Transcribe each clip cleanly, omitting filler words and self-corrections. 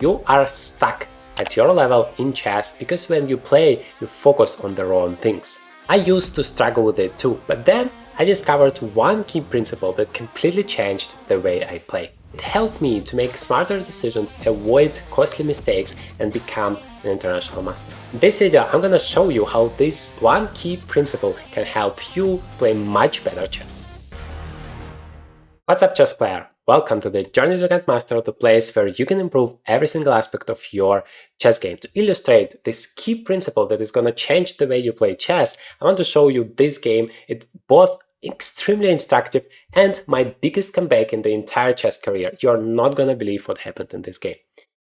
You are stuck at your level in chess because when you play, you focus on the wrong things. I used to struggle with it too, but then I discovered one key principle that completely changed the way I play. It helped me to make smarter decisions, avoid costly mistakes, and become an international master. In this video, I'm gonna show you how this one key principle can help you play much better chess. What's up, chess player? Welcome to the Journey to Grandmaster, the place where you can improve every single aspect of your chess game. To illustrate this key principle that is going to change the way you play chess, I want to show you this game. It's both extremely instructive and my biggest comeback in the entire chess career. You're not going to believe what happened in this game.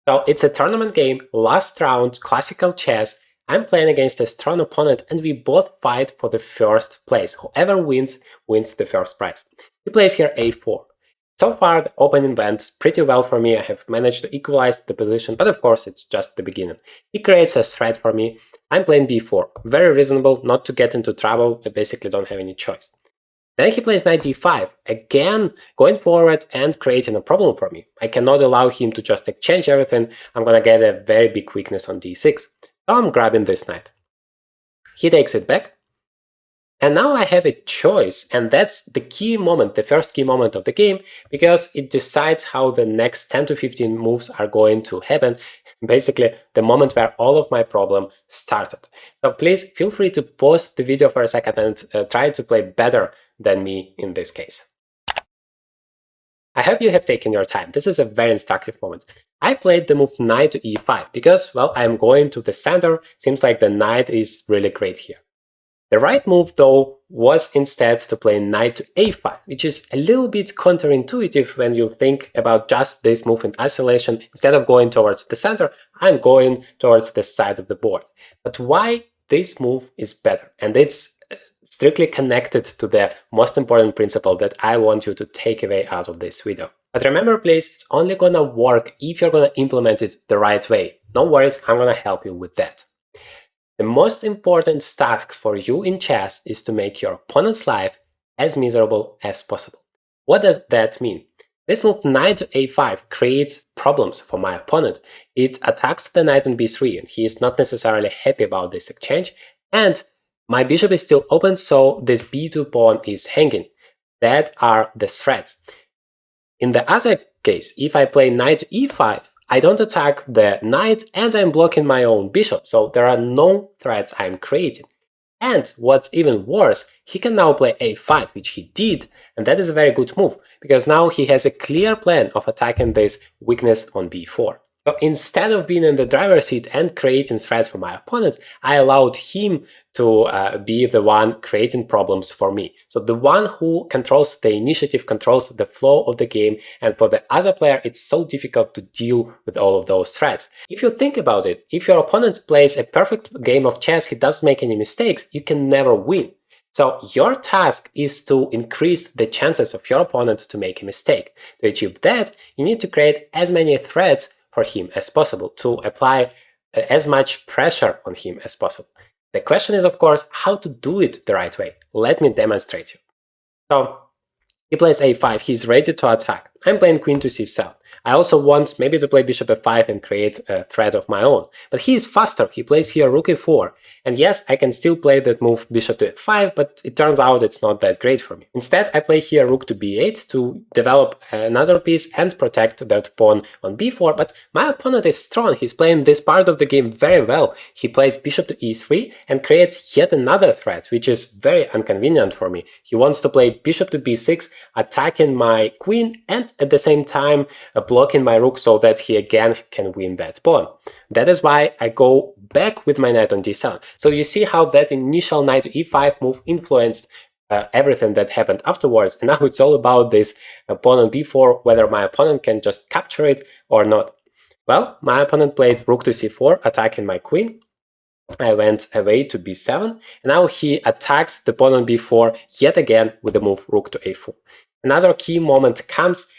So it's a tournament game, last round, classical chess. I'm playing against a strong opponent and we both fight for the first place. Whoever wins the first prize. He plays here a4. So far, the opening went pretty well for me. I have managed to equalize the position, but of course, it's just the beginning. He creates a threat for me. I'm playing b4. Very reasonable, not to get into trouble. I basically don't have any choice. Then he plays knight d5, again going forward and creating a problem for me. I cannot allow him to just exchange everything. I'm gonna get a very big weakness on d6. So I'm grabbing this knight. He takes it back. And now I have a choice, and that's the key moment, the first key moment of the game, because it decides how the next 10 to 15 moves are going to happen. Basically, the moment where all of my problem started. So please feel free to pause the video for a second and try to play better than me in this case. I hope you have taken your time. This is a very instructive moment. I played the move knight to e5 because, well, I'm going to the center. Seems like the knight is really great here. The right move, though, was instead to play knight to a5, which is a little bit counterintuitive when you think about just this move in isolation. Instead of going towards the center, I'm going towards the side of the board. But why this move is better? And it's strictly connected to the most important principle that I want you to take away out of this video. But remember, please, it's only gonna work if you're gonna implement it the right way. No worries, I'm gonna help you with that. The most important task for you in chess is to make your opponent's life as miserable as possible. What does that mean? This move knight to a5 creates problems for my opponent. It attacks the knight on b3 and he is not necessarily happy about this exchange, and my bishop is still open, so this b2 pawn is hanging. That are the threats. In the other case, if I play knight to e5, I don't attack the knight and I'm blocking my own bishop, so there are no threats I'm creating. And what's even worse, he can now play a5, which he did, and that is a very good move, because now he has a clear plan of attacking this weakness on b4. So instead of being in the driver's seat and creating threats for my opponent, I allowed him to be the one creating problems for me. So the one who controls the initiative, controls the flow of the game, and for the other player, it's so difficult to deal with all of those threats. If you think about it, if your opponent plays a perfect game of chess, he doesn't make any mistakes, you can never win. So your task is to increase the chances of your opponent to make a mistake. To achieve that, you need to create as many threats for him as possible, to apply as much pressure on him as possible. The question is, of course, how to do it the right way. Let me demonstrate you. So he plays a5, he's ready to attack. I'm playing queen to c7. I also want maybe to play bishop f5 and create a threat of my own. But he is faster, he plays here rook e4. And yes, I can still play that move bishop to f5, but it turns out it's not that great for me. Instead, I play here rook to b8 to develop another piece and protect that pawn on b4. But my opponent is strong, he's playing this part of the game very well. He plays bishop to e3 and creates yet another threat, which is very inconvenient for me. He wants to play bishop to b6, attacking my queen and at the same time blocking my rook so that he again can win that pawn. That is why I go back with my knight on d7. So you see how that initial knight to e5 move influenced everything that happened afterwards, and now it's all about this pawn on b4, whether my opponent can just capture it or not. Well, my opponent played rook to c4, attacking my queen. I went away to b7, and now he attacks the pawn on b4 yet again with the move rook to a4. Another key moment comes.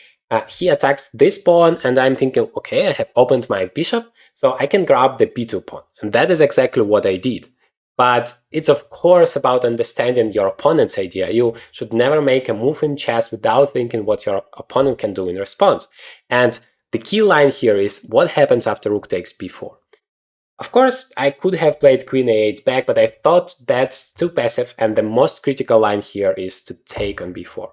He attacks this pawn, and I'm thinking, okay, I have opened my bishop, so I can grab the b2 pawn. And that is exactly what I did. But it's of course about understanding your opponent's idea. You should never make a move in chess without thinking what your opponent can do in response. And The key line here is what happens after rook takes b4. Of course, I could have played queen a8 back, but I thought that's too passive, and the most critical line here is to take on b4.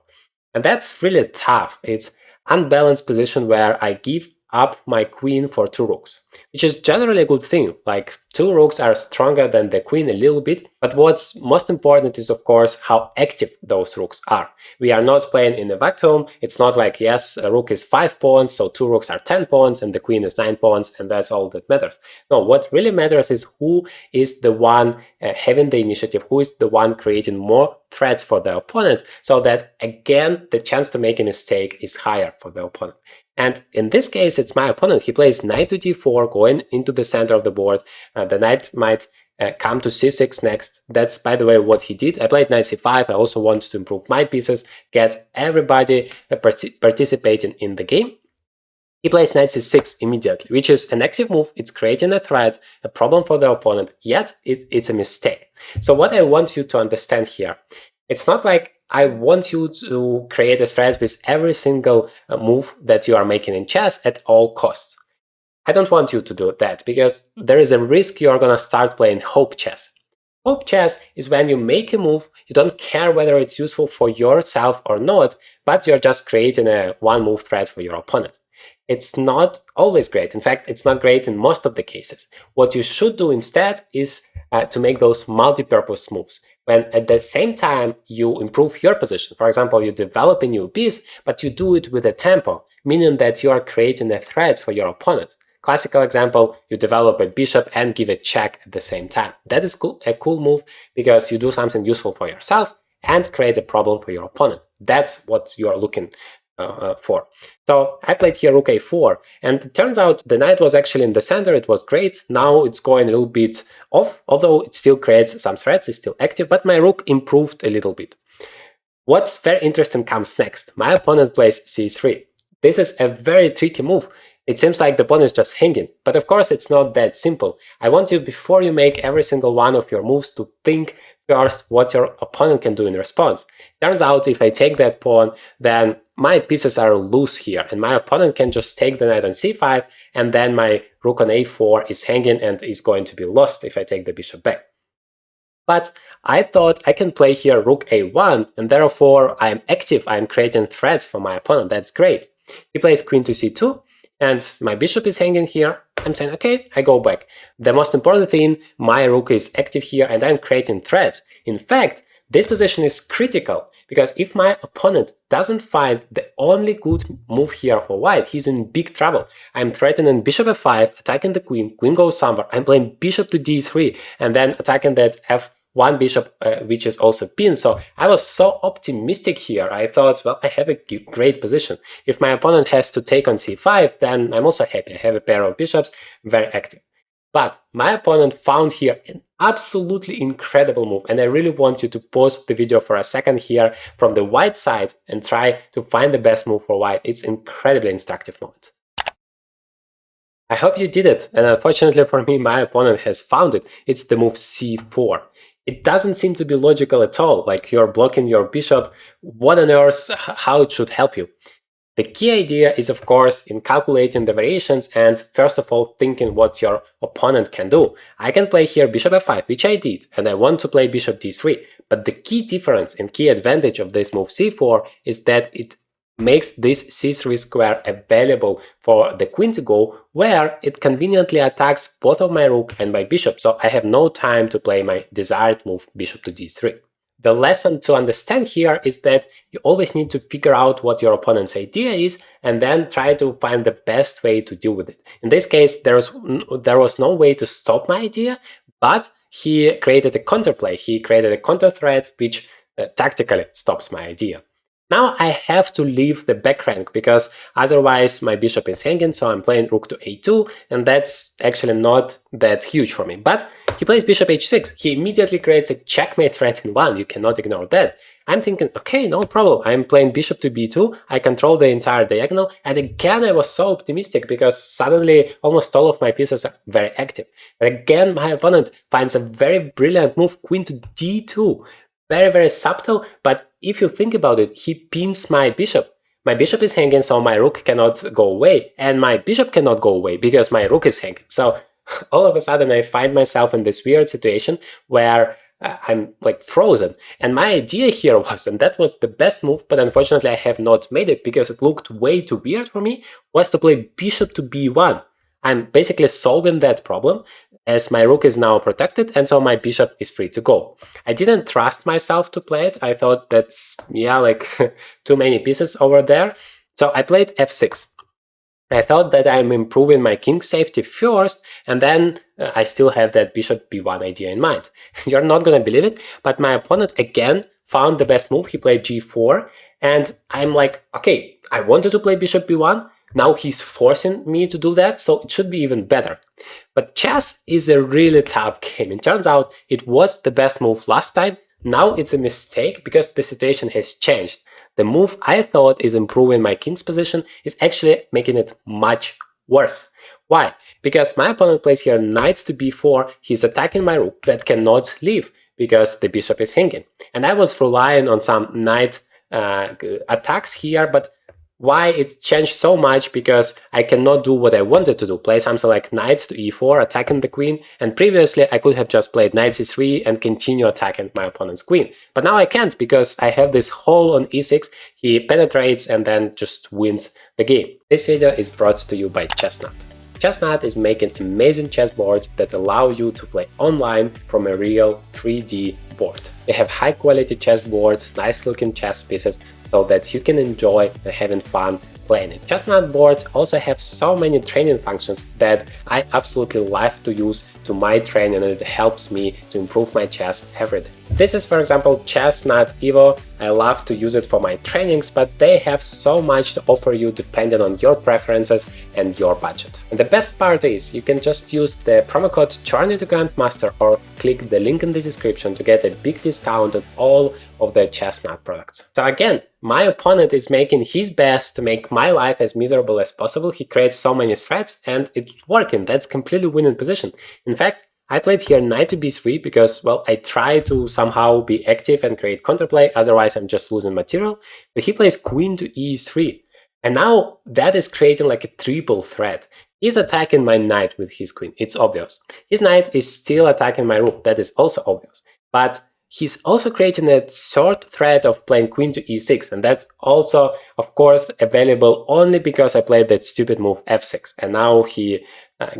And that's really tough. It's unbalanced position where I give up my queen for two rooks, which is generally a good thing. Like, two rooks are stronger than the queen a little bit, but what's most important is, of course, how active those rooks are. We are not playing in a vacuum. It's not like, yes, a rook is 5 pawns, so two rooks are 10 pawns, and the queen is 9 pawns, and that's all that matters. No, what really matters is who is the one having the initiative, who is the one creating more threats for the opponent, so that, again, the chance to make a mistake is higher for the opponent. And in this case, it's my opponent. He plays knight to d4, going into the center of the board. The knight might come to c6 next. That's, by the way, what he did. I played knight c5. I also want to improve my pieces, get everybody participating in the game. He plays knight c6 immediately, which is an active move. It's creating a threat, a problem for the opponent, yet it's a mistake. So what I want you to understand here, it's not like I want you to create a threat with every single move that you are making in chess at all costs. I don't want you to do that, because there is a risk you are going to start playing hope chess. Hope chess is when you make a move, you don't care whether it's useful for yourself or not, but you're just creating a one-move threat for your opponent. It's not always great. In fact, it's not great in most of the cases. What you should do instead is to make those multi-purpose moves, when at the same time you improve your position. For example, you develop a new piece, but you do it with a tempo, meaning that you are creating a threat for your opponent. Classical example, you develop a bishop and give a check at the same time. That is a cool move, because you do something useful for yourself and create a problem for your opponent. That's what you are looking for. So I played here rook a4, and it turns out the knight was actually in the center. It was great. Now it's going a little bit off, although it still creates some threats. It's still active, but my rook improved a little bit. What's very interesting comes next. My opponent plays c3. This is a very tricky move. It seems like the pawn is just hanging, but of course it's not that simple. I want you, before you make every single one of your moves, to think first what your opponent can do in response. Turns out if I take that pawn, then my pieces are loose here, and my opponent can just take the knight on c5, and then my rook on a4 is hanging and is going to be lost if I take the bishop back. But I thought I can play here rook a1, and therefore I am active, I am creating threats for my opponent. That's great. He plays queen to c2, and my bishop is hanging here. I'm saying, okay, I go back. The most important thing, my rook is active here and I'm creating threats. In fact, this position is critical, because if my opponent doesn't find the only good move here for white, he's in big trouble. I'm threatening bishop f5, attacking the queen, queen goes somewhere, I'm playing bishop to d3, and then attacking that f1 bishop, which is also pinned. So I was so optimistic here. I thought, well, I have a great position. If my opponent has to take on c5, then I'm also happy. I have a pair of bishops, very active. But my opponent found here an absolutely incredible move, and I really want you to pause the video for a second here from the white side and try to find the best move for white. It's incredibly instructive moment. I hope you did it, and unfortunately for me, my opponent has found it. It's the move c4. It doesn't seem to be logical at all, like you're blocking your bishop. What on earth, how it should help you? The key idea is, of course, in calculating the variations and, first of all, thinking what your opponent can do. I can play here bishop f5, which I did, and I want to play bishop d3. But the key difference and key advantage of this move c4 is that it makes this c3 square available for the queen to go, where it conveniently attacks both of my rook and my bishop, so I have no time to play my desired move bishop to d3. The lesson to understand here is that you always need to figure out what your opponent's idea is and then try to find the best way to deal with it. In this case, there was no way to stop my idea, but he created a counterplay. He created a counter threat which tactically stops my idea. Now I have to leave the back rank, because otherwise my bishop is hanging, so I'm playing rook to a2, and that's actually not that huge for me. But he plays bishop h6. He immediately creates a checkmate threat in one. You cannot ignore that. I'm thinking, okay, no problem. I'm playing bishop to b2. I control the entire diagonal. And again, I was so optimistic, because suddenly almost all of my pieces are very active. But again, my opponent finds a very brilliant move, queen to d2. Very, very subtle, but if you think about it, he pins my bishop. my bishop is hanging, so my rook cannot go away, and my bishop cannot go away because my rook is hanging. So all of a sudden I find myself in this weird situation where I'm like frozen. And my idea here was, and that was the best move, but unfortunately I have not made it because it looked way too weird for me, was to play bishop to b1. I'm basically solving that problem as my rook is now protected, and so my bishop is free to go. I didn't trust myself to play it. I thought that's, yeah, like too many pieces over there. So I played f6. I thought that I'm improving my king safety first, and then I still have that bishop b1 idea in mind. You're not gonna believe it, but my opponent again found the best move. He played g4, and I'm like, okay, I wanted to play bishop b1, now he's forcing me to do that, so it should be even better. But chess is a really tough game. It turns out it was the best move last time. Now it's a mistake because the situation has changed. The move I thought is improving my king's position is actually making it much worse. Why? Because my opponent plays here knight to b4, he's attacking my rook that cannot leave because the bishop is hanging. And I was relying on some knight attacks here, but why it changed so much? Because I cannot do what I wanted to do, play something like knight to e4, attacking the queen, and previously I could have just played knight c3 and continue attacking my opponent's queen. But now I can't because I have this hole on e6, he penetrates and then just wins the game. This video is brought to you by Chestnut. Chestnut is making amazing chessboards that allow you to play online from a real 3D board. They have high quality chessboards, nice looking chess pieces, so that you can enjoy and having fun playing it. Chestnut boards also have so many training functions that I absolutely love to use to my training, and it helps me to improve my chess every day. This is, for example, Chestnut Evo. I love to use it for my trainings, but they have so much to offer you depending on your preferences and your budget. And the best part is you can just use the promo code Grandmaster or click the link in the description to get a big discount on all of the Chestnut products. So again, my opponent is making his best to make my life as miserable as possible. He creates so many threats and it's working. That's completely winning position. In fact, I played here knight to b3 because, well, I try to somehow be active and create counterplay, otherwise I'm just losing material. But he plays queen to e3. And now that is creating like a triple threat. He's attacking my knight with his queen, it's obvious. His knight is still attacking my rook, that is also obvious. But he's also creating a third threat of playing queen to e6, and that's also, of course, available only because I played that stupid move f6, and now he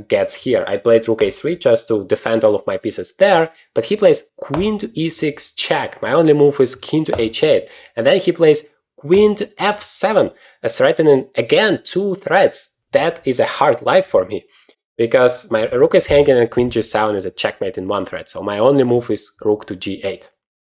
gets here. I played rook a3 just to defend all of my pieces there, but he plays queen to e6 check. My only move is king to h8, and then he plays queen to f7, threatening again two threats. That is a hard life for me, because my rook is hanging and queen g7 is a checkmate in one thread, so my only move is rook to g8.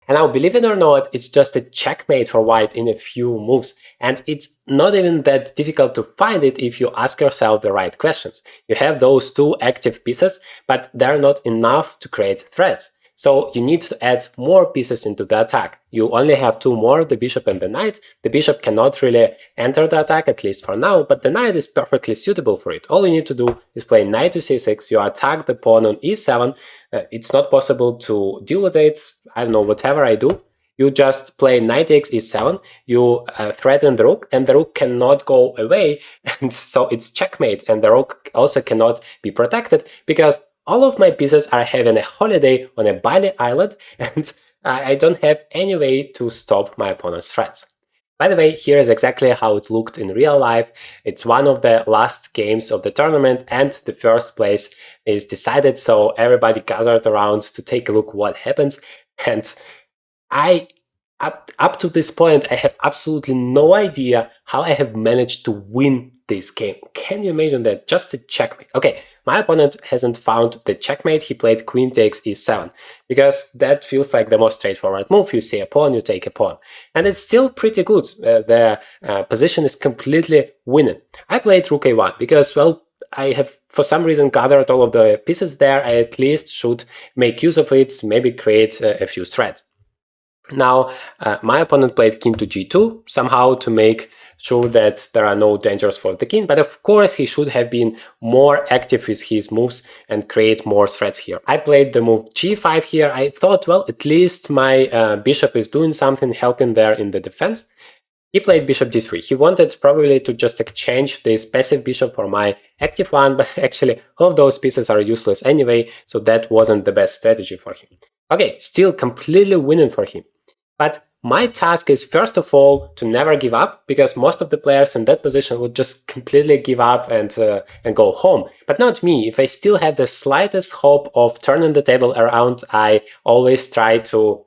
And now, believe it or not, it's just a checkmate for white in a few moves, and it's not even that difficult to find it if you ask yourself the right questions. You have those two active pieces, but they're not enough to create threats. So you need to add more pieces into the attack. You only have two more, the bishop and the knight. The bishop cannot really enter the attack, at least for now, but the knight is perfectly suitable for it. All you need to do is play knight to c6, you attack the pawn on e7. It's not possible to deal with it, I don't know, whatever I do. You just play knight takes e7, you threaten the rook, and the rook cannot go away, and so it's checkmate, and the rook also cannot be protected, because all of my pieces are having a holiday on a Bali island, and I don't have any way to stop my opponent's threats. By the way, here is exactly how it looked in real life. It's one of the last games of the tournament, and the first place is decided, so everybody gathered around to take a look what happens. And up to this point, I have absolutely no idea how I have managed to win this game. Can you imagine that? Just a checkmate. Okay, my opponent hasn't found the checkmate. He played queen takes e7, because that feels like the most straightforward move. You see a pawn, you take a pawn. And it's still pretty good. The position is completely winning. I played rook a1 because, well, I have for some reason gathered all of the pieces there. I at least should make use of it, maybe create a few threats. Now, my opponent played king to g2, somehow to make sure that there are no dangers for the king, but of course he should have been more active with his moves and create more threats here. I played the move g5 here. I thought, well, at least my bishop is doing something, helping there in the defense. He played bishop d3. He wanted probably to just exchange this passive bishop for my active one, but actually all of those pieces are useless anyway, so that wasn't the best strategy for him. Okay, still completely winning for him. But my task is first of all to never give up, because most of the players in that position would just completely give up and go home. But not me. If I still have the slightest hope of turning the table around, I always try to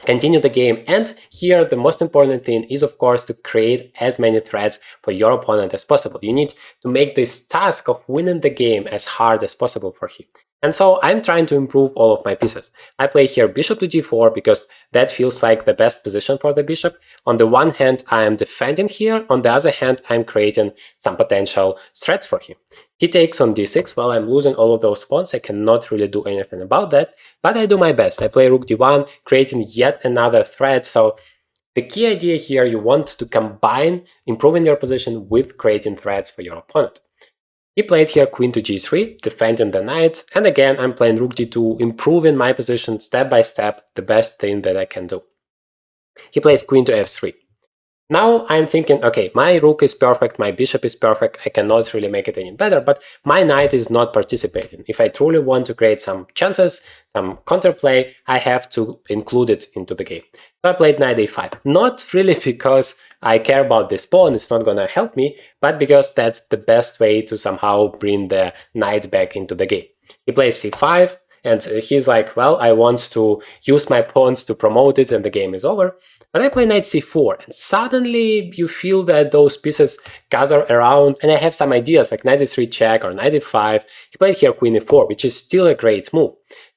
continue the game. And here the most important thing is, of course, to create as many threats for your opponent as possible. You need to make this task of winning the game as hard as possible for him. And so I'm trying to improve all of my pieces. I play here bishop to d4 because that feels like the best position for the bishop. On the one hand, I am defending here. On the other hand, I'm creating some potential threats for him. He takes on d6. Well, I'm losing all of those pawns. I cannot really do anything about that, but I do my best. I play rook d1, creating yet another threat. So the key idea here, you want to combine improving your position with creating threats for your opponent. He played here queen to g3, defending the knight, and again I'm playing rook d2, improving my position step by step, the best thing that I can do. He plays queen to f3. Now I'm thinking, okay, my rook is perfect, my bishop is perfect, I cannot really make it any better, but my knight is not participating. If I truly want to create some chances, some counterplay, I have to include it into the game. So I played knight a5, not really because I care about this pawn, it's not gonna help me, but because that's the best way to somehow bring the knight back into the game. He plays c5, and he's like, well, I want to use my pawns to promote it and the game is over. But I play knight c4, and suddenly you feel that those pieces gather around, and I have some ideas like knight e3 check or knight e5. He played here queen e4, which is still a great move.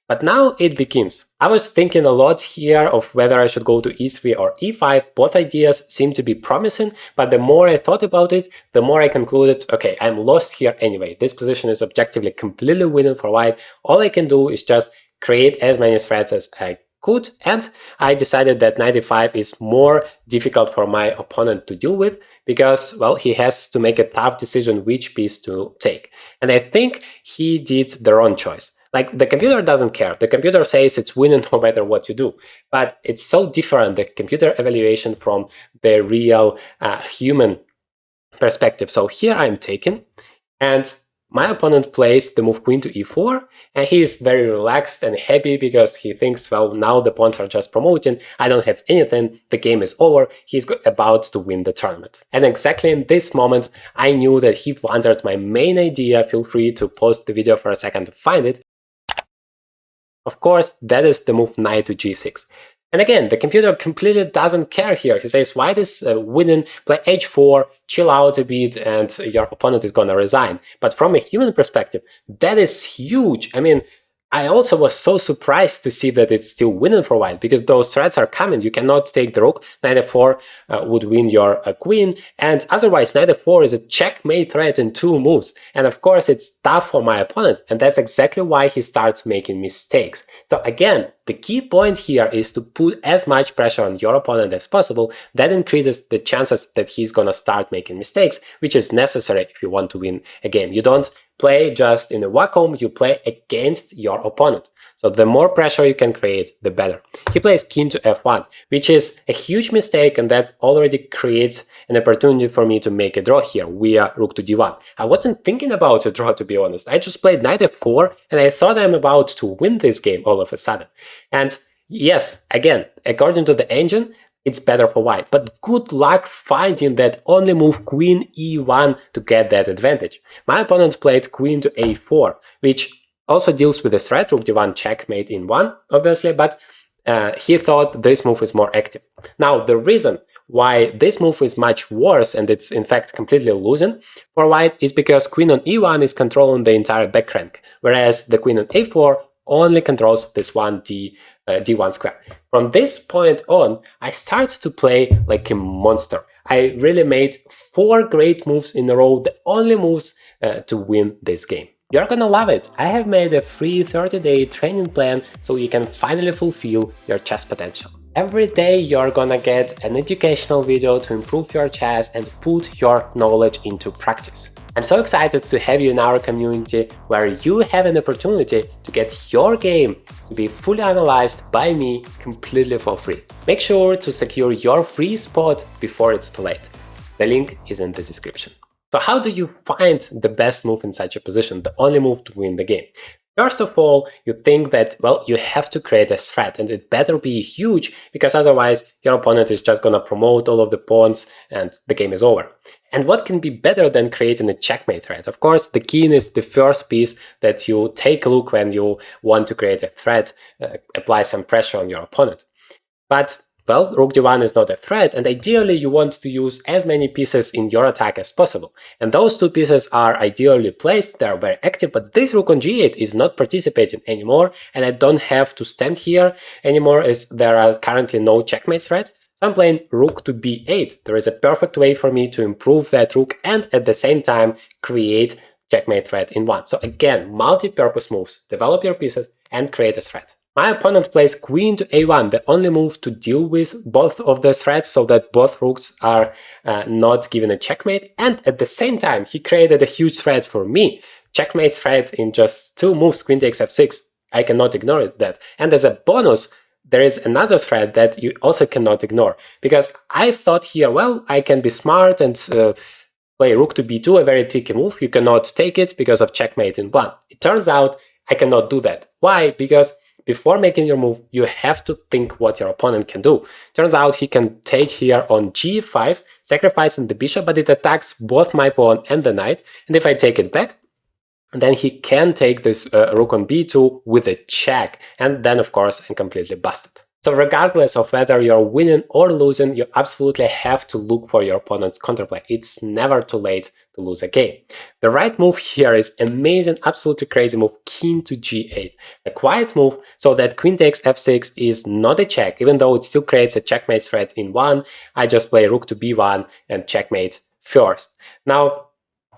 But now it begins. I was thinking a lot here of whether I should go to e3 or e5. Both ideas seem to be promising, but the more I thought about it, the more I concluded, okay, I'm lost here anyway. This position is objectively completely winning for white. All I can do is just create as many threats as I could, and I decided that knight e5 is more difficult for my opponent to deal with because, well, he has to make a tough decision which piece to take. And I think he did the wrong choice. Like, the computer doesn't care. The computer says it's winning no matter what you do. But it's so different, the computer evaluation, from the real human perspective. So here I'm taking, and my opponent plays the move queen to e4, and he is very relaxed and happy because he thinks, well, now the pawns are just promoting, I don't have anything, the game is over, he's about to win the tournament. And exactly in this moment, I knew that he blundered my main idea. Feel free to pause the video for a second to find it. Of course, that is the move knight to g6. And again, the computer completely doesn't care here. He says, white is winning, play h4, chill out a bit, and your opponent is gonna resign. But from a human perspective, that is huge. I mean, I also was so surprised to see that it's still winning for white, because those threats are coming. You cannot take the rook. Knight f4 would win your queen, and otherwise knight f4 is a checkmate threat in 2 moves. And of course it's tough for my opponent, and that's exactly why he starts making mistakes. So again, the key point here is to put as much pressure on your opponent as possible. That increases the chances that he's gonna start making mistakes, which is necessary if you want to win a game. You don't play just in a vacuum, you play against your opponent. So the more pressure you can create, the better. He plays king to f1, which is a huge mistake, and that already creates an opportunity for me to make a draw here via rook to d1. I wasn't thinking about a draw, to be honest. I just played knight f4, and I thought I'm about to win this game all of a sudden. And yes, again, according to the engine, it's better for white, but good luck finding that only move queen e1 to get that advantage. My opponent played queen to a4, which also deals with the threat, rook d1 checkmate in 1, obviously, but he thought this move is more active. Now, the reason why this move is much worse, and it's in fact completely losing for white, is because queen on e1 is controlling the entire back rank, whereas the queen on a4 only controls this one d1 square. From this point on, I start to play like a monster. I really made 4 great moves in a row, the only moves to win this game. You're gonna love it. I have made a free 30-day training plan so you can finally fulfill your chess potential. Every day you're gonna get an educational video to improve your chess and put your knowledge into practice. I'm so excited to have you in our community where you have an opportunity to get your game to be fully analyzed by me completely for free. Make sure to secure your free spot before it's too late. The link is in the description. So how do you find the best move in such a position, the only move to win the game? First of all, you think that, well, you have to create a threat and it better be huge because otherwise your opponent is just gonna promote all of the pawns and the game is over. And what can be better than creating a checkmate threat? Of course, the king is the first piece that you take a look when you want to create a threat, apply some pressure on your opponent. But well, rook d1 is not a threat, and ideally you want to use as many pieces in your attack as possible. And those two pieces are ideally placed, they are very active, but this rook on g8 is not participating anymore, and I don't have to stand here anymore as there are currently no checkmate threats. So I'm playing rook to b8. There is a perfect way for me to improve that rook and at the same time create checkmate threat in one. So again, multi-purpose moves, develop your pieces and create a threat. My opponent plays queen to a1, the only move to deal with both of the threats so that both rooks are not given a checkmate, and at the same time he created a huge threat for me. Checkmate threat in just 2 moves, queen takes f6, I cannot ignore that. And as a bonus, there is another threat that you also cannot ignore, because I thought here, well, I can be smart and play rook to b2, a very tricky move, you cannot take it because of checkmate in 1. It turns out I cannot do that. Why? Because before making your move, you have to think what your opponent can do. Turns out he can take here on g5, sacrificing the bishop, but it attacks both my pawn and the knight. And if I take it back, then he can take this rook on b2 with a check. And then, of course, I'm completely busted. So regardless of whether you're winning or losing, you absolutely have to look for your opponent's counterplay. It's never too late to lose a game. The right move here is amazing, absolutely crazy move, king to g8. A quiet move so that queen takes f6 is not a check, even though it still creates a checkmate threat in 1. I just play rook to b1 and checkmate first. Now,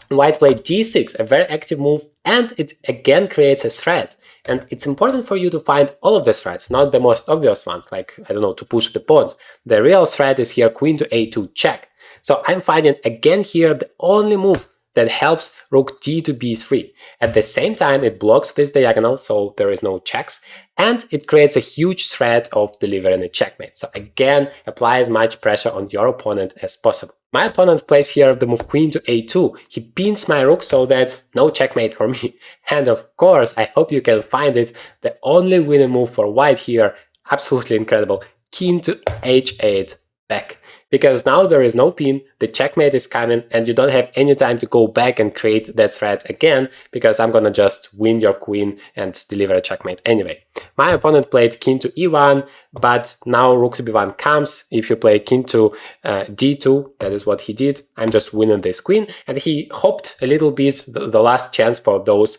white played d6, a very active move, and it again creates a threat. And it's important for you to find all of the threats, not the most obvious ones, like, I don't know, to push the pawns. The real threat is here queen to a2 check. So I'm finding again here the only move that helps rook d to b3. At the same time, it blocks this diagonal, so there is no checks, and it creates a huge threat of delivering a checkmate. So again, apply as much pressure on your opponent as possible. My opponent plays here the move queen to a2. He pins my rook so that no checkmate for me. And of course, I hope you can find it, the only winning move for white here, absolutely incredible, king to h8 back. Because now there is no pin, the checkmate is coming, and you don't have any time to go back and create that threat again, because I'm gonna just win your queen and deliver a checkmate anyway. My opponent played king to e1, but now rook to b1 comes. If you play king to d2, that is what he did. I'm just winning this queen, and he hoped a little bit the last chance for those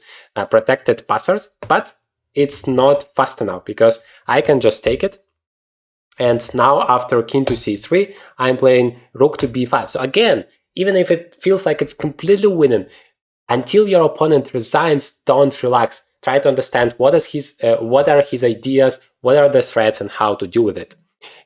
protected passers, but it's not fast enough because I can just take it. And now after king to c3, I'm playing rook to b5. So again, even if it feels like it's completely winning, until your opponent resigns, don't relax. Try to understand what are his ideas, what are the threats, and how to deal with it.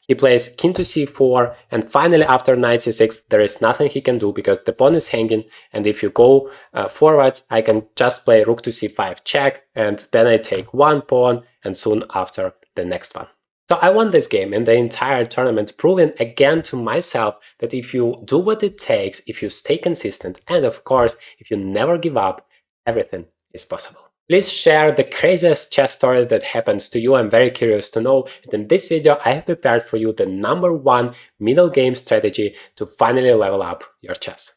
He plays king to c4, and finally after knight c6, there is nothing he can do because the pawn is hanging, and if you go forward, I can just play rook to c5 check, and then I take one pawn, and soon after the next one. So I won this game and the entire tournament, proving again to myself that if you do what it takes, if you stay consistent, and of course, if you never give up, everything is possible. Please share the craziest chess story that happens to you. I'm very curious to know. And in this video, I have prepared for you the #1 middle game strategy to finally level up your chess.